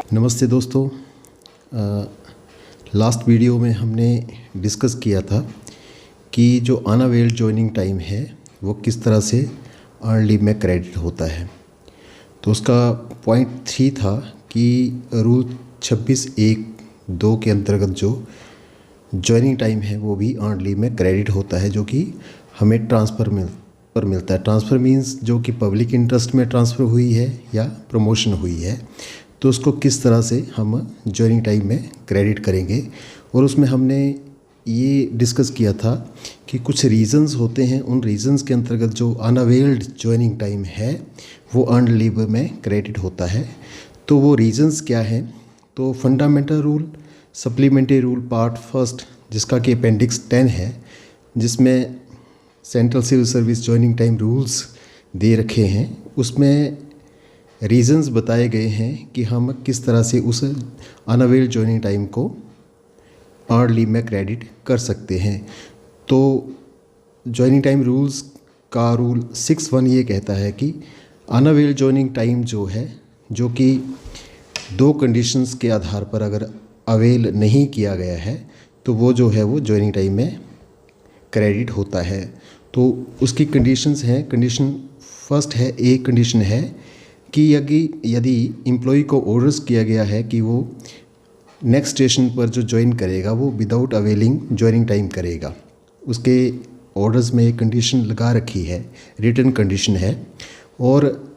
नमस्ते दोस्तों। Last video में हमने डिस्कस किया था कि जो अनअवेल्ड जॉइनिंग टाइम है वो किस तरह से अर्न लीव में क्रेडिट होता है। तो उसका पॉइंट 3 था कि रूल 26(1)(2) के अंतर्गत जो जॉइनिंग टाइम है वो भी अर्न लीव में क्रेडिट होता है, जो कि हमें ट्रांसफ़र पर मिलता है। ट्रांसफ़र मीन्स जो कि पब्लिक इंटरेस्ट में ट्रांसफ़र हुई है या प्रमोशन हुई है, तो उसको किस तरह से हम जॉइनिंग टाइम में क्रेडिट करेंगे। और उसमें हमने ये डिस्कस किया था कि कुछ रीज़न्स होते हैं, उन रीज़न्स के अंतर्गत जो अनअवेल्ड जॉइनिंग टाइम है वो अर्न लीव में क्रेडिट होता है। तो वो रीज़न्स क्या हैं? तो fundamental rule, supplementary rule part first, जिसका कि अपेंडिक्स 10 है, जिसमें central civil service joining time rules दे रखे हैं, उसमें रीज़न्स बताए गए हैं कि हम किस तरह से उस अनअवेल्ड जॉइनिंग टाइम को अर्न लीव में क्रेडिट कर सकते हैं। तो जॉइनिंग टाइम रूल्स का रूल 6(1) ये कहता है कि अनअवेल्ड जॉइनिंग टाइम जो है, जो कि 2 कंडीशंस के आधार पर अगर अवेल नहीं किया गया है तो वो जो है वो जॉइनिंग टाइम में क्रेडिट होता है। तो उसकी कंडीशंस हैं। कंडीशन फर्स्ट है, एक कंडीशन है कि यदि एम्प्लॉय को ऑर्डर्स किया गया है कि वो नेक्स्ट स्टेशन पर जो ज्वाइन करेगा वो विदाउट अवेलिंग जॉइनिंग टाइम करेगा। उसके ऑर्डर्स में एक कंडीशन लगा रखी है, रिटन कंडीशन है। और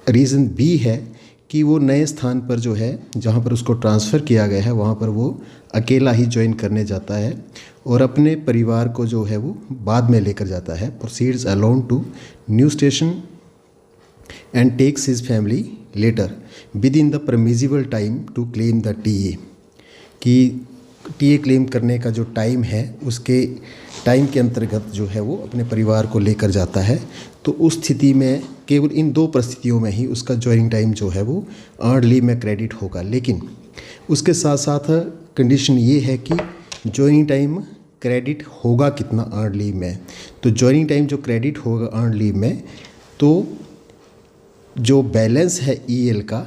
रीज़न बी है कि वो नए स्थान पर जो है, जहाँ पर उसको ट्रांसफ़र किया गया है, वहाँ पर वो अकेला ही ज्वाइन करने जाता है और अपने परिवार को जो है वो बाद में लेकर जाता है। Proceeds alone to new station and takes his family later within the permissible time to claim the TA। कि TA क्लेम करने का जो टाइम है उसके टाइम के अंतर्गत जो है वो अपने परिवार को लेकर जाता है। तो उस स्थिति में केवल इन 2 परिस्थितियों में ही उसका जॉइनिंग टाइम जो है वो अर्न लीव में क्रेडिट होगा। लेकिन उसके साथ साथ कंडीशन ये है कि जॉइनिंग टाइम क्रेडिट होगा कितना अर्न लीव में। तो जॉइनिंग टाइम जो क्रेडिट होगा अर्न लीव में, तो जो बैलेंस है EL का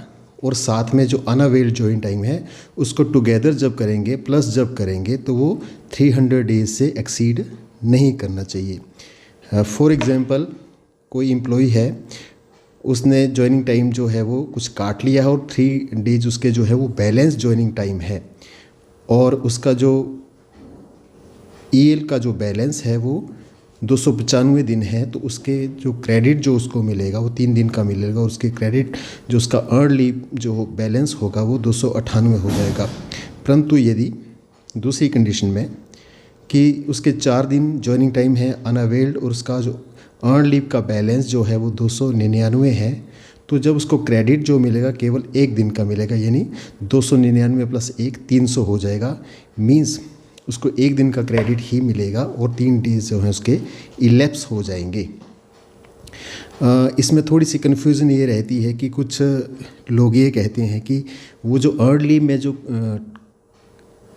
और साथ में जो अनअवेल्ड जॉइनिंग टाइम है उसको टुगेदर जब करेंगे, प्लस जब करेंगे, तो वो 300 डेज से एक्सीड नहीं करना चाहिए। फॉर एग्ज़ाम्पल, कोई एम्प्लॉय है, उसने जॉइनिंग टाइम जो है वो कुछ काट लिया है और 3 डेज उसके जो है वो बैलेंस जॉइनिंग टाइम है, और उसका जो EL का जो बैलेंस है वो 295 दिन है। तो उसके जो क्रेडिट जो उसको मिलेगा वो 3 दिन का मिलेगा, और उसके क्रेडिट जो उसका अर्न लीव जो बैलेंस होगा वो 298 हो जाएगा। परंतु यदि दूसरी कंडीशन में कि उसके 4 दिन जॉइनिंग टाइम है अनअवेल्ड और उसका जो अर्न लीव का बैलेंस जो है वो 299 है, तो जब उसको क्रेडिट जो मिलेगा केवल 1 दिन का मिलेगा, यानी 299 + 1 300 हो जाएगा। मीन्स उसको 1 दिन का क्रेडिट ही मिलेगा और 3 डेज जो हैं उसके इलेप्स हो जाएंगे। इसमें थोड़ी सी कन्फ्यूज़न ये रहती है कि कुछ लोग ये कहते हैं कि वो जो अर्न लीव में जो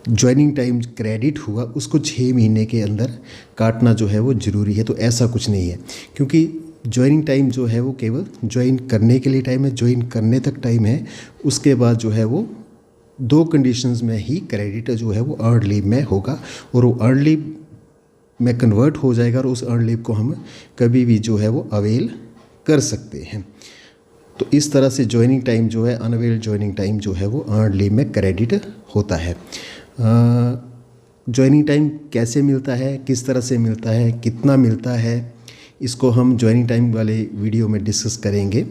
जॉइनिंग टाइम क्रेडिट हुआ उसको 6 महीने के अंदर काटना जो है वो ज़रूरी है। तो ऐसा कुछ नहीं है, क्योंकि जॉइनिंग टाइम जो है वो केवल ज्वाइन करने के लिए टाइम है, ज्वाइन करने तक टाइम है। उसके बाद जो है वो 2 कंडीशंस में ही क्रेडिट जो है वो अर्न लीव में होगा, और वो अर्न लीव में कन्वर्ट हो जाएगा और उस अर्न लीव को हम कभी भी जो है वो अवेल कर सकते हैं। तो इस तरह से जॉइनिंग टाइम जो है, अनअवेल्ड जॉइनिंग टाइम जो है वो अर्न लीव में क्रेडिट होता है। जॉइनिंग टाइम कैसे मिलता है, किस तरह से मिलता है, कितना मिलता है, इसको हम जॉइनिंग टाइम वाले वीडियो में डिस्कस करेंगे।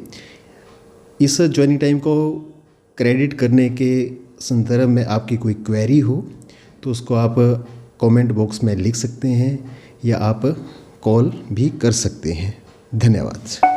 इस जॉइनिंग टाइम को क्रेडिट करने के संदर्भ में आपकी कोई क्वेरी हो तो उसको आप कमेंट बॉक्स में लिख सकते हैं या आप कॉल भी कर सकते हैं। धन्यवाद।